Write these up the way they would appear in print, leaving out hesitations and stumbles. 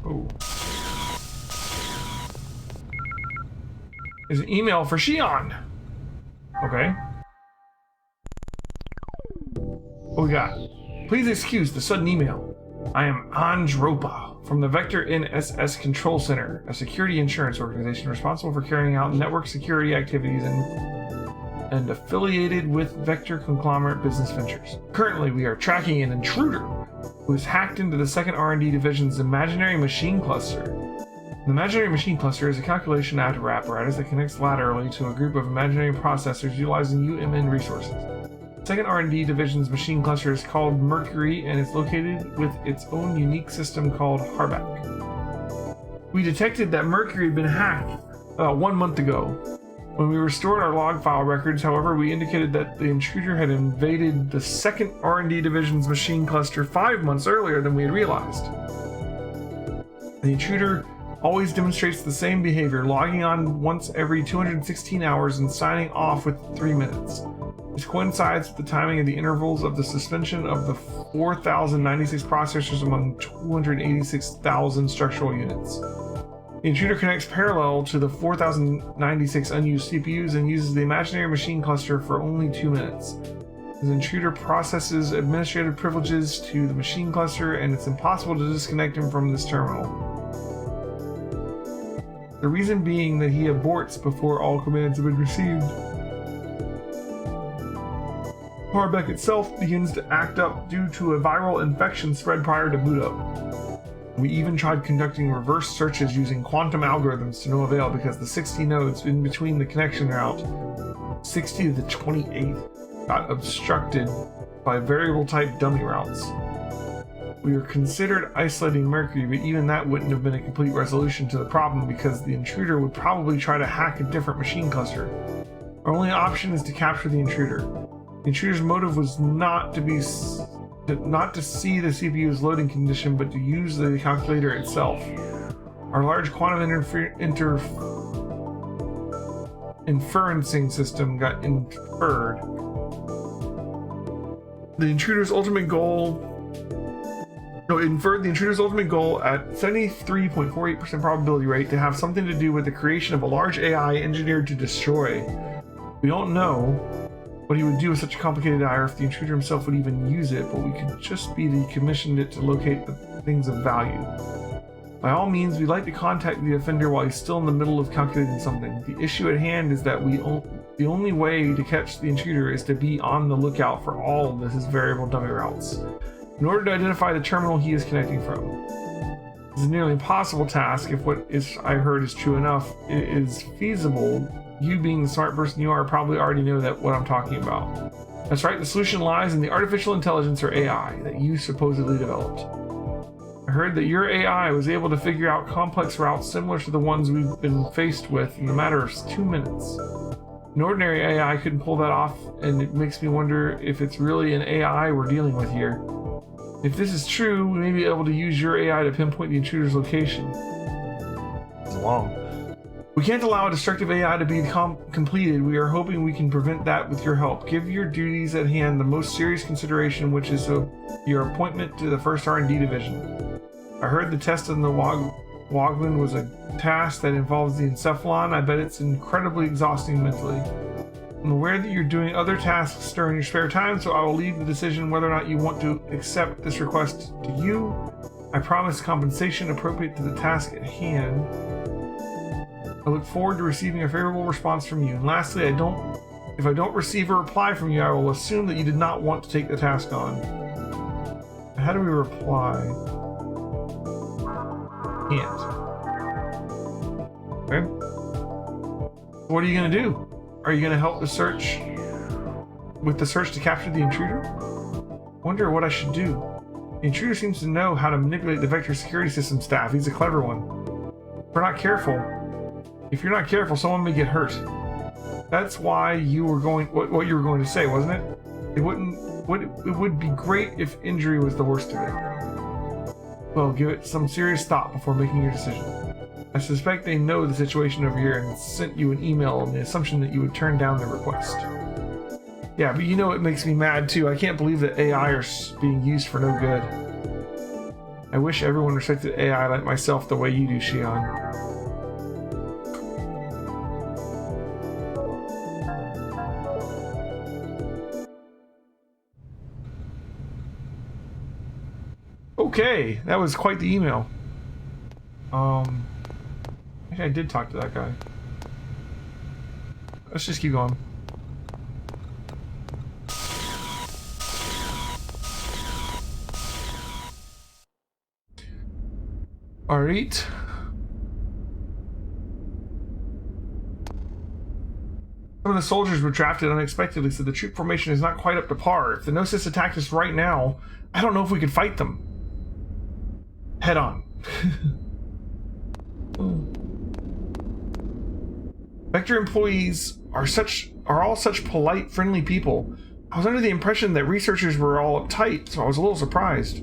Oh. There's an email for Shion. Okay. What we got? Please excuse the sudden email. I am Anj Ropa from the Vector NSS Control Center, a security insurance organization responsible for carrying out network security activities and affiliated with Vector conglomerate business ventures. Currently, we are tracking an intruder who has hacked into the second R&D division's imaginary machine cluster. The imaginary machine cluster is a calculation apparatus that connects laterally to a group of imaginary processors utilizing UMN resources. The second R&D division's machine cluster is called Mercury and is located with its own unique system called Harback. We detected that Mercury had been hacked about 1 month ago. When we restored our log file records, however, we indicated that the intruder had invaded the second R&D division's machine cluster 5 months earlier than we had realized. The intruder always demonstrates the same behavior, logging on once every 216 hours and signing off with 3 minutes. This coincides with the timing of the intervals of the suspension of the 4,096 processors among 286,000 structural units. The intruder connects parallel to the 4,096 unused CPUs and uses the imaginary machine cluster for only 2 minutes. The intruder processes administrative privileges to the machine cluster, and it's impossible to disconnect him from this terminal. The reason being that he aborts before all commands have been received. Harback itself begins to act up due to a viral infection spread prior to boot up. We even tried conducting reverse searches using quantum algorithms to no avail because the 60 nodes in between the connection route, 60 to the 28th, got obstructed by variable type dummy routes. We were considered isolating Mercury, but even that wouldn't have been a complete resolution to the problem because the intruder would probably try to hack a different machine cluster. Our only option is to capture the intruder. The intruder's motive was not to see the CPU's loading condition, but to use the calculator itself. Our large quantum inferencing system got inferred. The intruder's ultimate goal inferred the intruder's ultimate goal at 73.48% probability rate to have something to do with the creation of a large AI engineered to destroy. We don't know what he would do with such a complicated AI, or if the intruder himself would even use it, but we could just be that he commissioned it to locate the things of value. By all means, we'd like to contact the offender while he's still in the middle of calculating something. The issue at hand is that the only way to catch the intruder is to be on the lookout for all of his variable dummy routes, in order to identify the terminal he is connecting from. It's a nearly impossible task if what I heard is true enough. It is feasible. You being the smart person you are probably already know what I'm talking about. That's right, the solution lies in the artificial intelligence, or AI, that you supposedly developed. I heard that your AI was able to figure out complex routes similar to the ones we've been faced with in a matter of 2 minutes. An ordinary AI couldn't pull that off, and it makes me wonder if it's really an AI we're dealing with here. If this is true, we may be able to use your AI to pinpoint the intruder's location. It's long. We can't allow a destructive AI to be completed. We are hoping we can prevent that with your help. Give your duties at hand the most serious consideration, which is your appointment to the first R&D division. I heard the test on the Wogman was a task that involves the encephalon. I bet it's incredibly exhausting mentally. I'm aware that you're doing other tasks during your spare time, so I will leave the decision whether or not you want to accept this request to you. I promise compensation appropriate to the task at hand. I look forward to receiving a favorable response from you. And lastly, if I don't receive a reply from you, I will assume that you did not want to take the task on. How do we reply? Can't. Okay. What are you going to do? Are you going to help the search to capture the intruder? I wonder what I should do. The intruder seems to know how to manipulate the Vector security system staff. He's a clever one. If you're not careful, someone may get hurt. That's why you were going, what you were going to say, wasn't it? It would be great if injury was the worst of it. Well, give it some serious thought before making your decision. I suspect they know the situation over here and sent you an email on the assumption that you would turn down their request. Yeah, but you know it makes me mad too. I can't believe that AI are being used for no good. I wish everyone respected AI like myself the way you do, Shion. Okay, that was quite the email. Maybe I did talk to that guy. Let's just keep going. Alright. Some of the soldiers were drafted unexpectedly, so the troop formation is not quite up to par. If the Gnosis attacked us right now, I don't know if we could fight them. Head on. Vector employees are all such polite, friendly people. I was under the impression that researchers were all uptight, so I was a little surprised.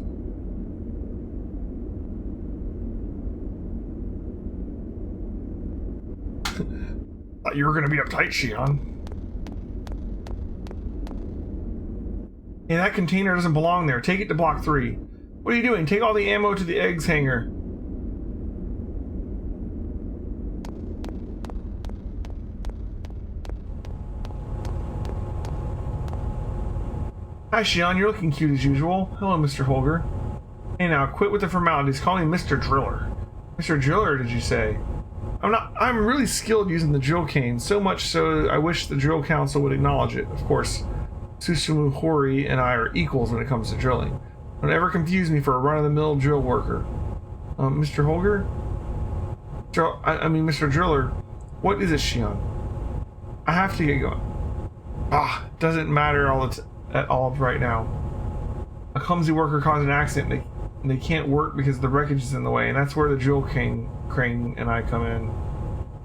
Thought you were gonna be uptight, Shion. Hey, that container doesn't belong there. Take it to Block 3. What are you doing? Take all the ammo to the eggs hangar. Hi, Shion. You're looking cute as usual. Hello, Mr. Holger. Hey, now, quit with the formalities. Call me Mr. Driller. Mr. Driller, did you say? I'm really skilled using the drill cane, so much so I wish the drill council would acknowledge it. Of course, Susumu Hori and I are equals when it comes to drilling. Don't ever confuse me for a run-of-the-mill drill worker. Mr. Holger? Mr. Driller, what is it, Shion? I have to get going. Doesn't matter at all right now. A clumsy worker caused an accident and they can't work because the wreckage is in the way, and that's where the drill crane and I come in.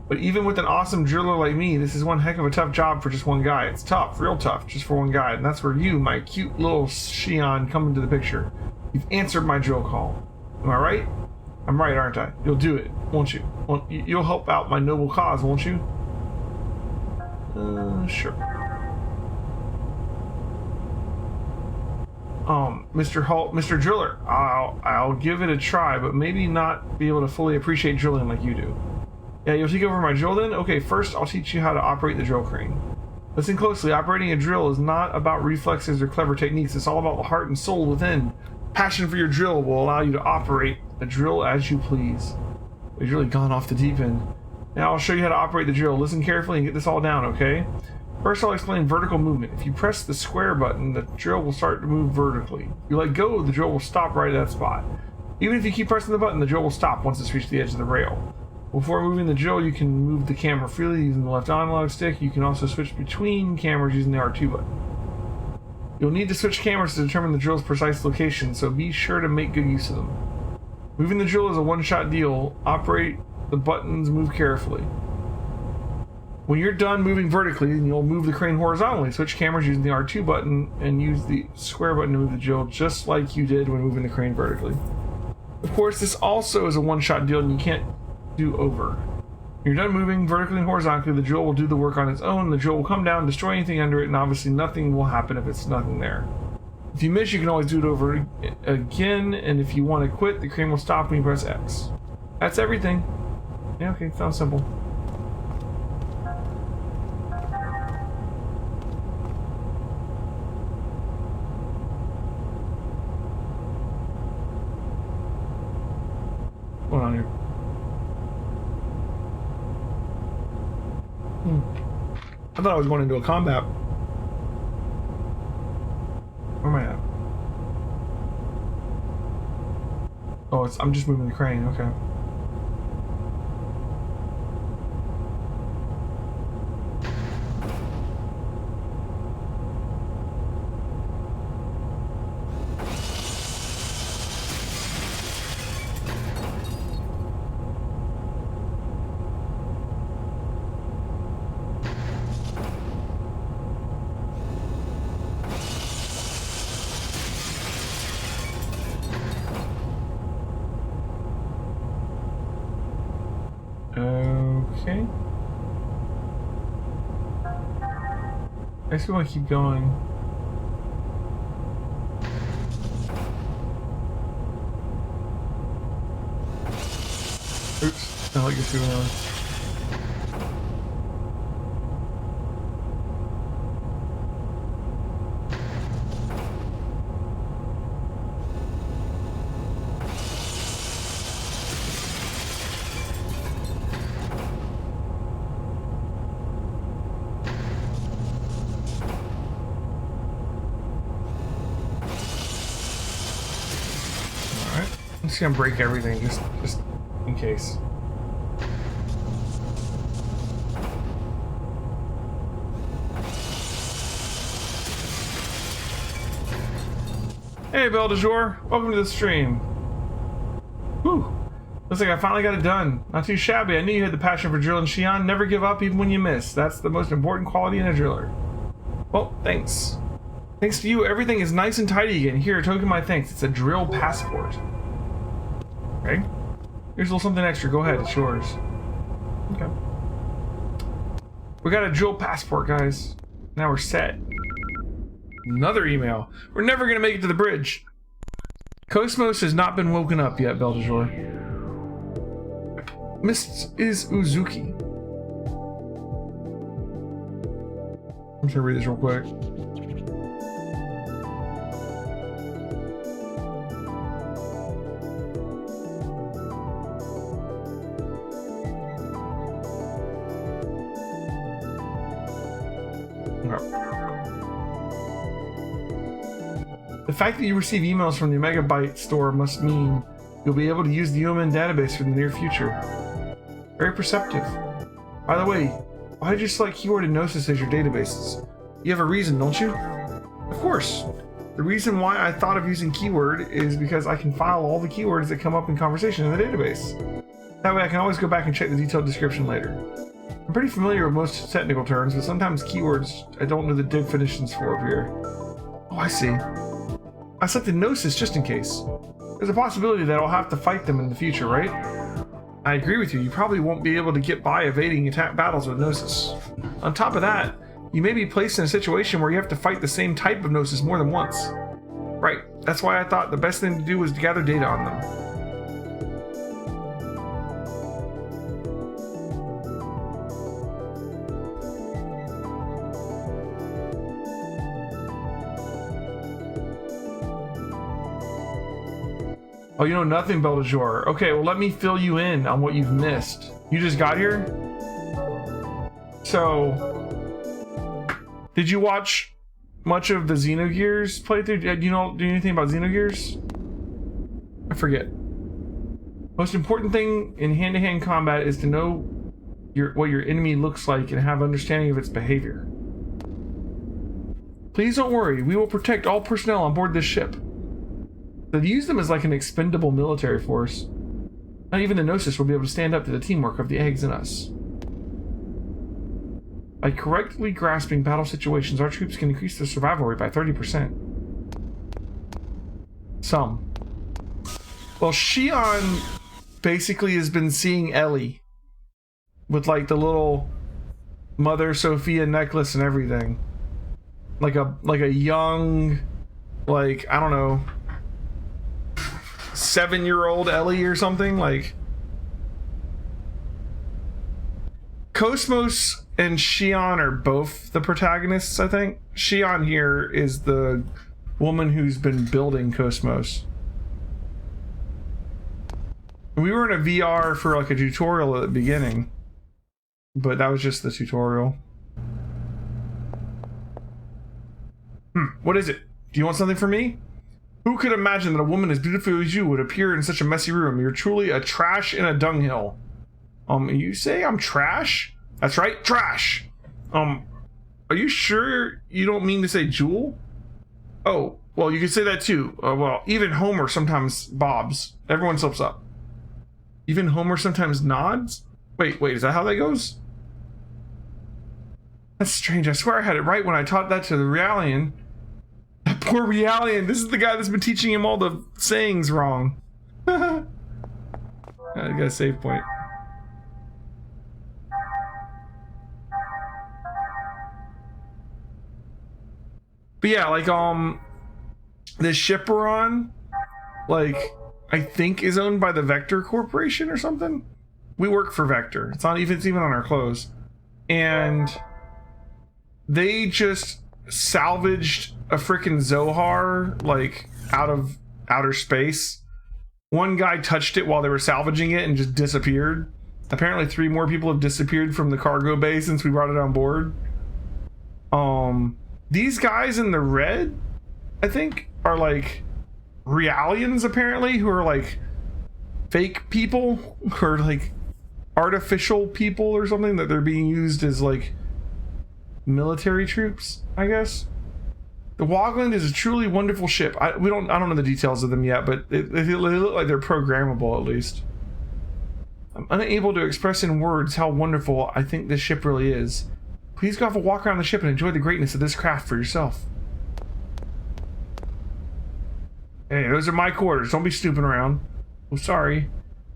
But even with an awesome driller like me, this is one heck of a tough job for just one guy. It's tough, real tough, just for one guy, and that's where you, my cute little Shion, come into the picture. You've answered my drill call. Am I right? I'm right, aren't I? You'll do it, won't you? You'll help out my noble cause, won't you? Sure. Mr. Driller, I'll give it a try, but maybe not be able to fully appreciate drilling like you do. Yeah, you'll take over my drill then? Okay, first I'll teach you how to operate the drill crane. Listen closely, operating a drill is not about reflexes or clever techniques, it's all about the heart and soul within. Passion for your drill will allow you to operate the drill as you please. We've really gone off the deep end. Now I'll show you how to operate the drill. Listen carefully and get this all down, okay? First, I'll explain vertical movement. If you press the square button, the drill will start to move vertically. If you let go, the drill will stop right at that spot. Even if you keep pressing the button, the drill will stop once it's reached the edge of the rail. Before moving the drill, you can move the camera freely using the left analog stick. You can also switch between cameras using the R2 button. You'll need to switch cameras to determine the drill's precise location, so be sure to make good use of them. Moving the drill is a one-shot deal. Operate the buttons, move carefully. When you're done moving vertically, you'll move the crane horizontally. Switch cameras using the R2 button and use the square button to move the drill just like you did when moving the crane vertically. Of course, this also is a one-shot deal and you can't do over. When you're done moving vertically and horizontally, the drill will do the work on its own. The drill will come down, destroy anything under it, and obviously nothing will happen if it's nothing there. If you miss, you can always do it over again, and if you want to quit, the crane will stop when you press X. That's everything. Yeah, okay, sounds simple. What's going on here? I thought I was going into a combat. Where am I at? Oh, I'm just moving the crane, okay. Okay. I guess we want to keep going. the hell gets going on? I'm just gonna break everything just in case. Hey, gildedJ, welcome to the stream. Whew. Looks like I finally got it done. Not too shabby. I knew you had the passion for drilling, Xion. Never give up even when you miss. That's the most important quality in a driller. Well, thanks. Thanks to you, everything is nice and tidy again. Here, token my thanks. It's a drill passport. Okay. Here's a little something extra. Go ahead, it's yours. Okay. We got a drill passport, guys. Now we're set. Another email. We're never gonna make it to the bridge. Cosmos has not been woken up yet, gildedJ. Mist is Uzuki. I'm just gonna read this real quick. The fact that you receive emails from the Megabyte store must mean you'll be able to use the UMN database for the near future. Very perceptive. By the way, why did you select keyword and Gnosis as your databases? You have a reason, don't you? Of course. The reason why I thought of using keyword is because I can file all the keywords that come up in conversation in the database. That way I can always go back and check the detailed description later. I'm pretty familiar with most technical terms, but sometimes keywords I don't know the definitions for up here. Oh, I see. I selected Gnosis just in case. There's a possibility that I'll have to fight them in the future, right? I agree with you. You probably won't be able to get by evading attack battles with Gnosis. On top of that, you may be placed in a situation where you have to fight the same type of Gnosis more than once. Right. That's why I thought the best thing to do was to gather data on them. Oh, you know nothing, gildedJ. Okay, well, let me fill you in on what you've missed. You just got here? So, did you watch much of the Xenogears playthrough? Do you know anything about Xenogears? I forget. Most important thing in hand-to-hand combat is to know what your enemy looks like and have understanding of its behavior. Please don't worry, we will protect all personnel on board this ship. They use them as like an expendable military force. Not even the Gnosis will be able to stand up to the teamwork of the eggs and us. By correctly grasping battle situations, our troops can increase their survival rate by 30%. Some. Well, Xion basically has been seeing Ellie with like the little Mother Sophia necklace and everything. Like a young, like, I don't know, 7-year-old Ellie or something. Like, Cosmos and Xion are both the protagonists, I think. Xion here is the woman who's been building Cosmos. We were in a VR for like a tutorial at the beginning, but that was just the tutorial. What is it? Do you want something from me? Who could imagine that a woman as beautiful as you would appear in such a messy room? You're truly a trash in a dunghill. You say I'm trash? That's right, trash. Are you sure you don't mean to say Jewel? Oh, well, you could say that too. Well, even Homer sometimes bobs. Everyone slips up. Even Homer sometimes nods? Wait, is that how that goes? That's strange. I swear I had it right when I taught that to the Realian. That poor Realian. This is the guy that's been teaching him all the sayings wrong. I got a save point. But yeah, like, this ship we're on, like, I think is owned by the Vector Corporation or something. we work for Vector. It's even on our clothes. And they just salvaged a freaking Zohar, like, out of outer space. One guy touched it while they were salvaging it and just disappeared. Apparently 3 more people have disappeared from the cargo bay since we brought it on board. These guys in the red, I think, are like Realians, apparently, who are like fake people, who are like artificial people or something, that they're being used as like military troops, I guess. The Wogland is a truly wonderful ship. I don't know the details of them yet, but they look like they're programmable, at least. I'm unable to express in words how wonderful I think this ship really is. Please go have a walk around the ship and enjoy the greatness of this craft for yourself. Hey, those are my quarters. Don't be snooping around. Oh, sorry.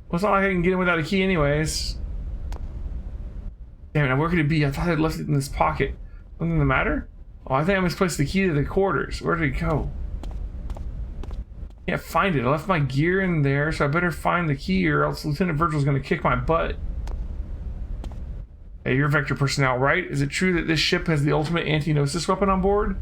Well, it's not like I can get in without a key anyways. Damn it, now where could it be? I thought I'd left it in this pocket. Something the matter? Oh, I think I misplaced the key to the quarters. Where did it go? Can't find it. I left my gear in there, so I better find the key or else Lieutenant Virgil's gonna kick my butt. Hey, you're Vector personnel, right? Is it true that this ship has the ultimate anti-Gnosis weapon on board?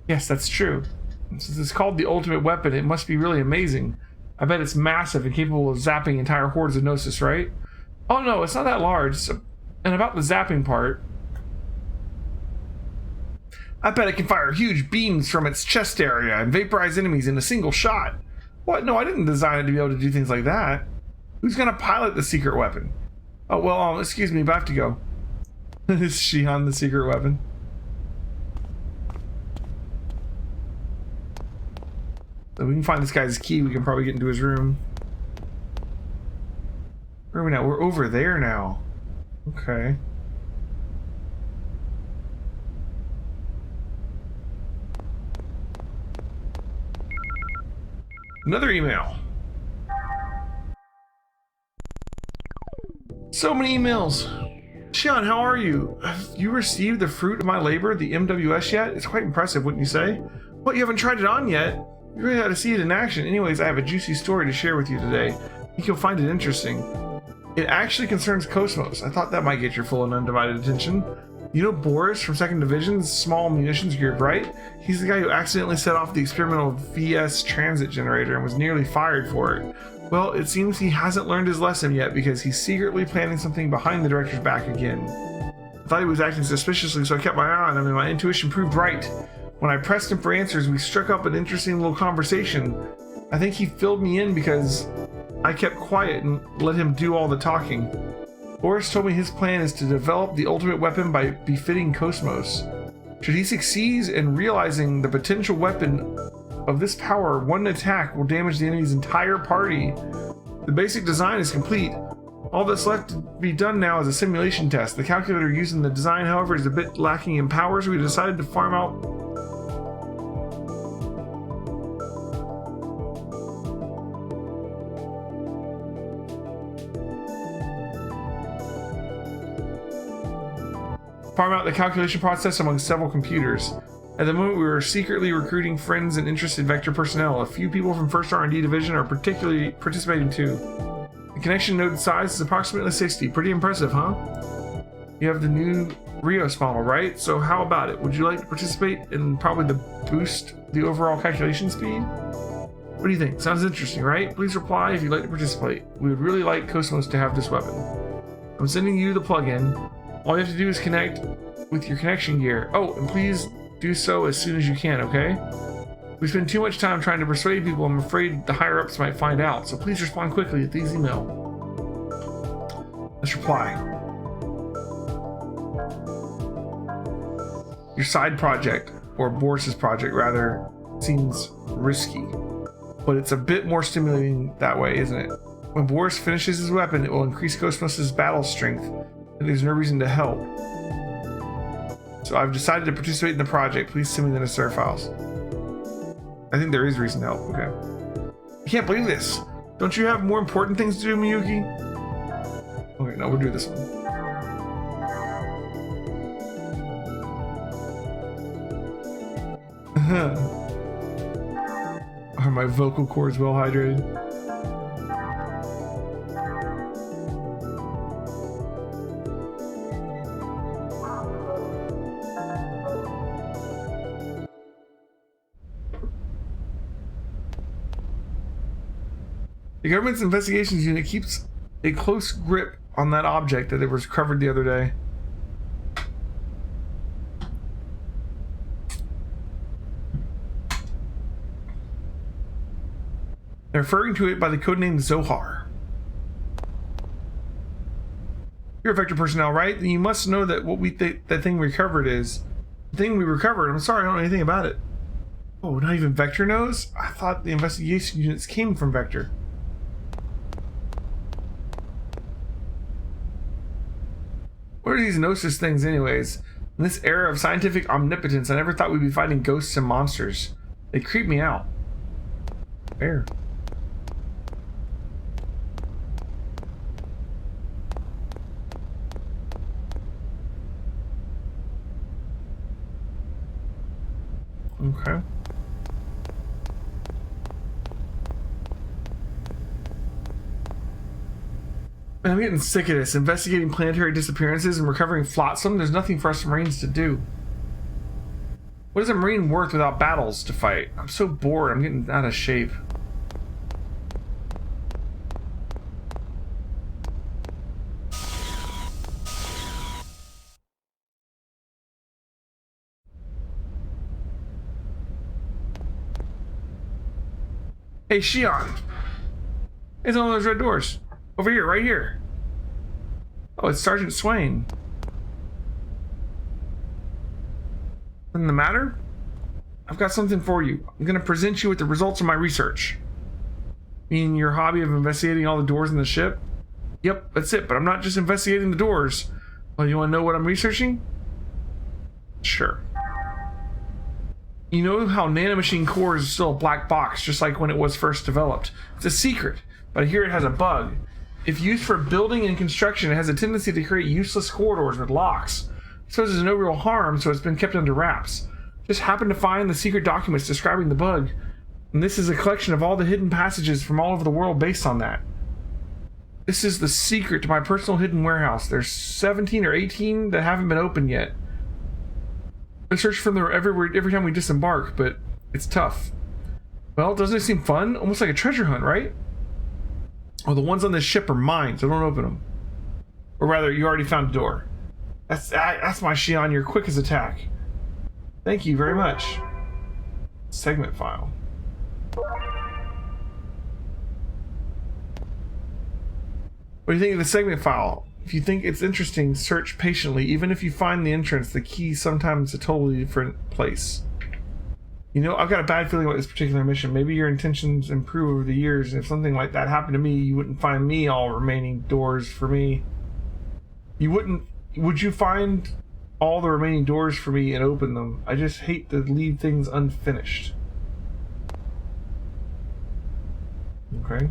Yes, that's true. And since it's called the ultimate weapon, it must be really amazing. I bet it's massive and capable of zapping entire hordes of Gnosis, right? Oh no, it's not that large. And about the zapping part, I bet it can fire huge beams from its chest area and vaporize enemies in a single shot. What? No, I didn't design it to be able to do things like that. Who's gonna pilot the secret weapon? Oh, well, excuse me, but I have to go. Is she on the secret weapon? So we can find this guy's key. We can probably get into his room. Where are we now? We're over there now. Okay. Another email. So many emails. Xian, how are you? Have you received the fruit of my labor, the MWS, yet? It's quite impressive, wouldn't you say? What, you haven't tried it on yet? You really had to see it in action. Anyways, I have a juicy story to share with you today. I think you'll find it interesting. It actually concerns Cosmos. I thought that might get your full and undivided attention. You know Boris from 2nd Division's small munitions group, right? He's the guy who accidentally set off the experimental VS transit generator and was nearly fired for it. Well, it seems he hasn't learned his lesson yet because he's secretly planning something behind the director's back again. I thought he was acting suspiciously, so I kept my eye on him and my intuition proved right. When I pressed him for answers, we struck up an interesting little conversation. I think he filled me in because I kept quiet and let him do all the talking. Boris told me his plan is to develop the ultimate weapon by befitting Cosmos. Should he succeed in realizing the potential weapon of this power, one attack will damage the enemy's entire party. The basic design is complete. All that's left to be done now is a simulation test. The calculator used in the design, however, is a bit lacking in power, so we decided to farm out the calculation process among several computers. At the moment, we were secretly recruiting friends and interested Vector personnel. A few people from 1st R&D Division are particularly participating too. The connection node size is approximately 60. Pretty impressive, huh? You have the new Rios model, right? So how about it? Would you like to participate in probably the boost the overall calculation speed? What do you think? Sounds interesting, right? Please reply if you'd like to participate. We would really like Cosmos to have this weapon. I'm sending you the plugin. All you have to do is connect with your connection gear. Oh, and please do so as soon as you can, okay? We spend too much time trying to persuade people. I'm afraid the higher-ups might find out, so please respond quickly at these email. Let's reply. Your side project, or Boris's project rather, seems risky, but it's a bit more stimulating that way, isn't it? When Boris finishes his weapon, it will increase Cosmos' battle strength, and there's no reason to help. So I've decided to participate in the project. Please send me the necessary files. I think there is reason to help. Okay. I can't believe this. Don't you have more important things to do, Miyuki? Okay, no, we'll do this one. Are my vocal cords well hydrated? The government's investigations unit keeps a close grip on that object that it was covered the other day. They're referring to it by the codename Zohar. You're Vector personnel, right? Then you must know that what we think that thing we recovered is. The thing we recovered, I'm sorry, I don't know anything about it. Oh, not even Vector knows? I thought the investigation units came from Vector. What are these Gnosis things anyways? In this era of scientific omnipotence, I never thought we'd be fighting ghosts and monsters. They creep me out. Fair. Okay. Man, I'm getting sick of this. Investigating planetary disappearances and recovering flotsam. There's nothing for us Marines to do. What is a Marine worth without battles to fight? I'm so bored. I'm getting out of shape. Hey, Shion. It's one of those red doors. Over here, right here. Oh, it's Sergeant Swain. Nothing the matter? I've got something for you. I'm going to present you with the results of my research. Meaning your hobby of investigating all the doors in the ship? Yep, that's it, but I'm not just investigating the doors. Well, you want to know what I'm researching? Sure. You know how nanomachine cores is still a black box, just like when it was first developed. It's a secret, but here it has a bug. If used for building and construction, it has a tendency to create useless corridors with locks. So there's no real harm, so it's been kept under wraps. Just happened to find the secret documents describing the bug, and this is a collection of all the hidden passages from all over the world based on that. This is the secret to my personal hidden warehouse. There's 17 or 18 that haven't been opened yet. I search for them every time we disembark, but it's tough. Well, doesn't it seem fun? Almost like a treasure hunt, right? Oh, the ones on this ship are mine, so don't open them. Or rather, you already found a door. That's my Shion. You're quick as attack. Thank you very much. Segment file. What do you think of the segment file? If you think it's interesting, search patiently. Even if you find the entrance, the key sometimes a totally different place. You know, I've got a bad feeling about this particular mission. Maybe your intentions improve over the years, and if something like that happened to me, you wouldn't find me all remaining doors for me. You wouldn't... Would you find all the remaining doors for me and open them? I just hate to leave things unfinished. Okay.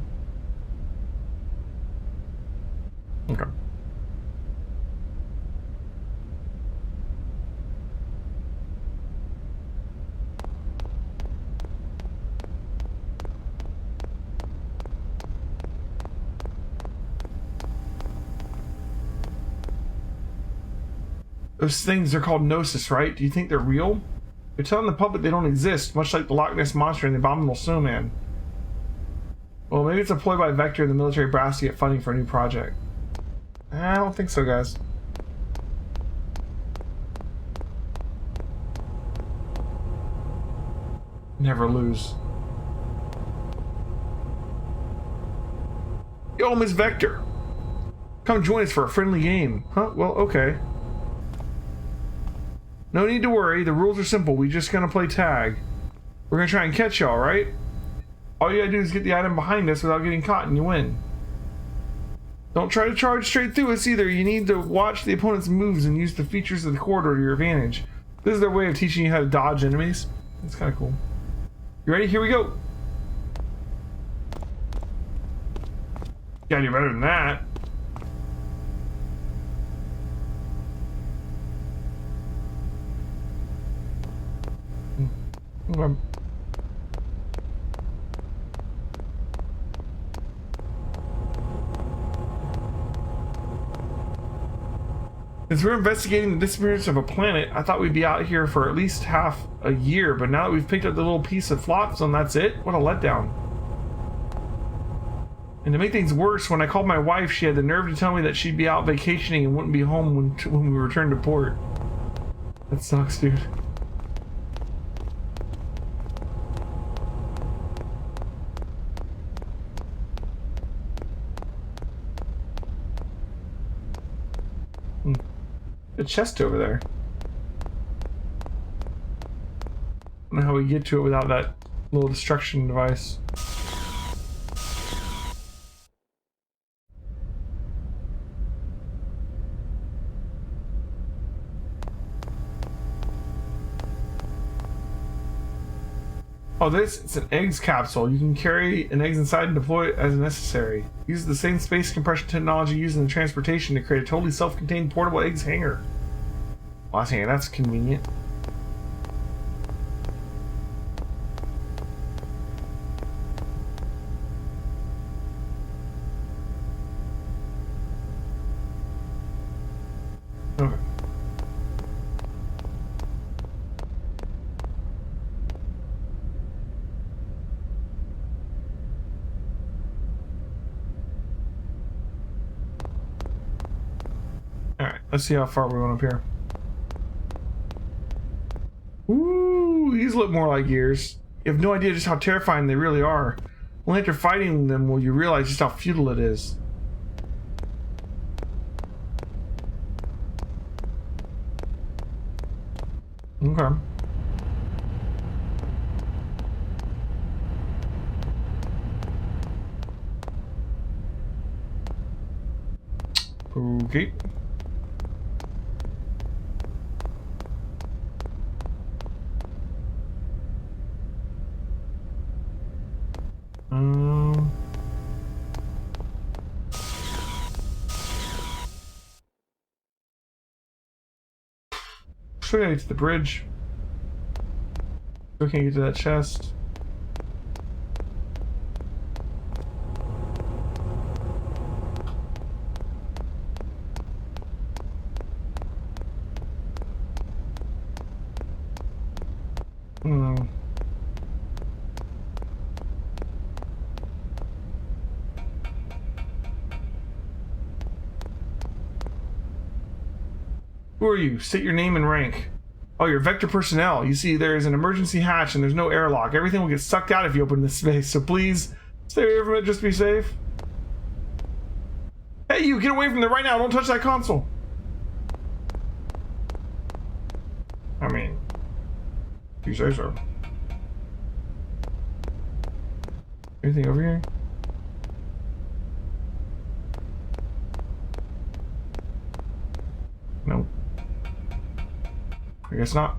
Okay. Those things are called Gnosis, right? Do you think they're real? You're telling the public they don't exist, much like the Loch Ness Monster and the Abominable Snowman. Well, maybe it's a ploy by Vector and the military brass to get funding for a new project. I don't think so, guys. Never lose. Yo, Miss Vector. Come join us for a friendly game. Huh? Well, okay. No need to worry, the rules are simple. We just gonna play tag. We're gonna try and catch y'all, right? All you gotta do is get the item behind us without getting caught and you win. Don't try to charge straight through us either. You need to watch the opponent's moves and use the features of the corridor to your advantage. This is their way of teaching you how to dodge enemies. That's kind of cool. You ready? Here we go. Gotta do better than that. Okay. Since we're investigating the disappearance of a planet, I thought we'd be out here for at least half a year, but now that we've picked up the little piece of flotsam, that's it? What a letdown. And to make things worse, when I called my wife, she had the nerve to tell me that she'd be out vacationing and wouldn't be home when we returned to port. That sucks, dude. The chest over there. I don't know how we get to it without that little destruction device. Oh, it's an eggs capsule. You can carry an eggs inside and deploy it as necessary. Use the same space compression technology used in the transportation to create a totally self-contained portable eggs hanger. Well, that's convenient. Okay. Alright, let's see how far we went up here. Ooh, these look more like ears. You have no idea just how terrifying they really are. Only after fighting them will you realize just how futile it is. Okay. Okay. Should I get to the bridge? Still can't get to that chest. Who are you? State your name and rank. Oh, you're Vector personnel. You see, there is an emergency hatch and there's no airlock. Everything will get sucked out if you open this space, so please stay away from it, just be safe. Hey, you, get away from there right now. Don't touch that console. I mean, if you say so. Anything over here? Nope. I guess not.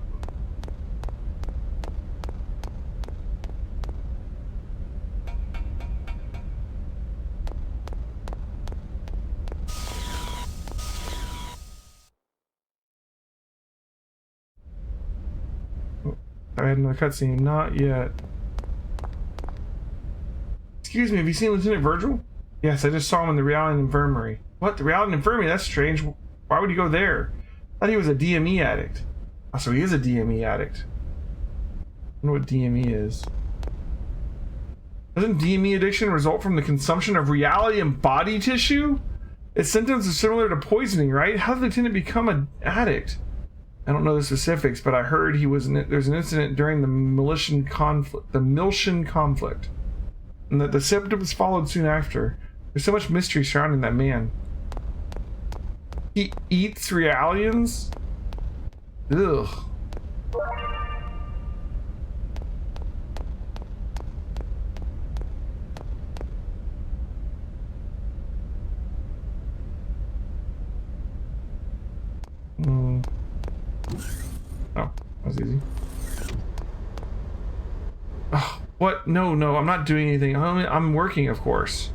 Oh, I had another cutscene. Not yet. Excuse me, have you seen Lieutenant Virgil? Yes, I just saw him in the Reality Infirmary. What? The Reality Infirmary? That's strange. Why would he go there? I thought he was a DME addict. Oh, so he is a DME addict. I wonder what DME is. Doesn't DME addiction result from the consumption of reality and body tissue? Its symptoms are similar to poisoning, right? How did Lieutenant become an addict? I don't know the specifics, but I heard there's an incident during the Miltian conflict, and that the symptoms followed soon after. There's so much mystery surrounding that man. He eats realians? Ugh. Oh, that was easy. Oh, what? No, I'm not doing anything. I'm working, of course.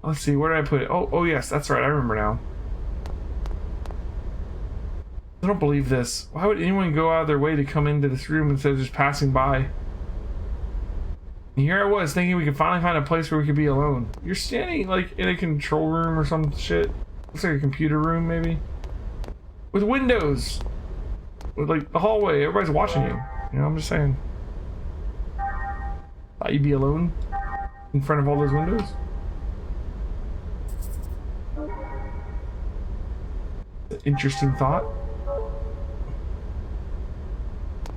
Let's see, where did I put it? Oh, yes, that's right. I remember now. I don't believe this. Why would anyone go out of their way to come into this room instead of just passing by? And here I was thinking we could finally find a place where we could be alone. You're standing like in a control room or some shit. Looks like a computer room maybe. With windows. With like the hallway. Everybody's watching you. You know, I'm just saying. Thought you'd be alone. in front of all those windows? Interesting thought.